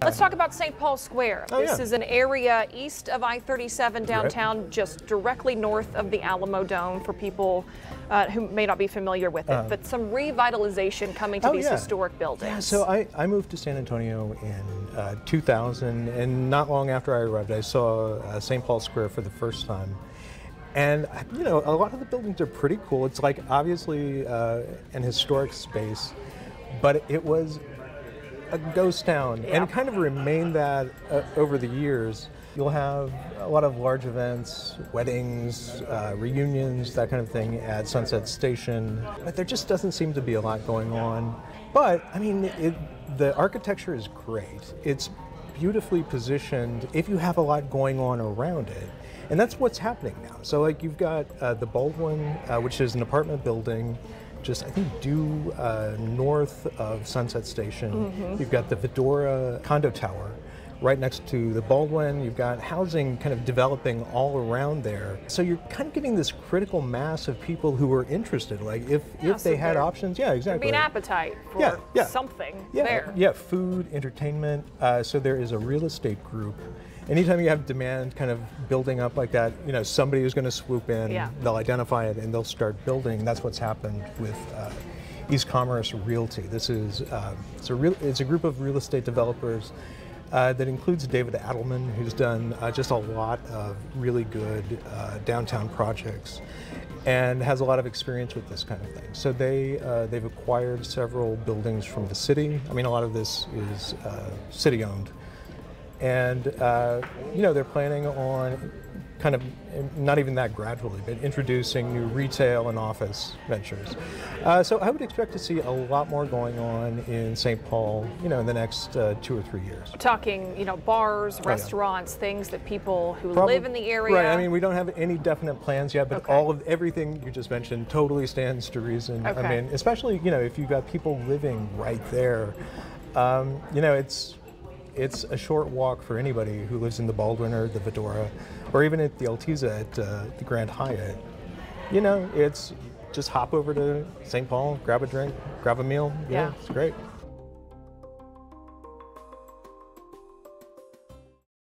Let's talk about St. Paul Square. This is an area east of I-37 downtown, just directly north of the Alamo Dome for people who may not be familiar with it, but some revitalization coming to these historic buildings. Yeah, so I moved to San Antonio in 2000, and not long after I arrived, I saw St. Paul Square for the first time. And, you know, a lot of the buildings are pretty cool. It's like obviously an historic space, but it was a ghost town, and kind of remained that over the years. You'll have a lot of large events, weddings, reunions, that kind of thing at Sunset Station, but there just doesn't seem to be a lot going on. But, I mean, the architecture is great. It's beautifully positioned if you have a lot going on around it. And that's what's happening now. So, like, you've got the Baldwin, which is an apartment building, just I think due north of Sunset Station. You've got the Fedora condo tower right next to the Baldwin. You've got housing kind of developing all around there. So you're kind of getting this critical mass of people who are interested. Like if they had options, exactly. There'd be an appetite for something there. Yeah, food, entertainment. So there is a real estate group. Anytime you have demand kind of building up like that, you know, somebody is going to swoop in, they'll identify it, and they'll start building. That's what's happened with East Commerce Realty. This is it's a group of real estate developers that includes David Adelman, who's done just a lot of really good downtown projects and has a lot of experience with this kind of thing. So they've acquired several buildings from the city. I mean, a lot of this is city-owned. And, you know, they're planning on kind of, not even that gradually, but introducing new retail and office ventures. So I would expect to see a lot more going on in St. Paul, you know, in the next 2 or 3 years. Talking, you know, bars, restaurants, things that people who live in the area. Right, I mean, we don't have any definite plans yet, but everything you just mentioned totally stands to reason. I mean, especially, you know, if you've got people living right there, you know, it's a short walk for anybody who lives in the Baldwin or the Fedora, or even at the Alteza at the Grand Hyatt. You know, it's just hop over to St. Paul, grab a drink, grab a meal. Yeah, it's great.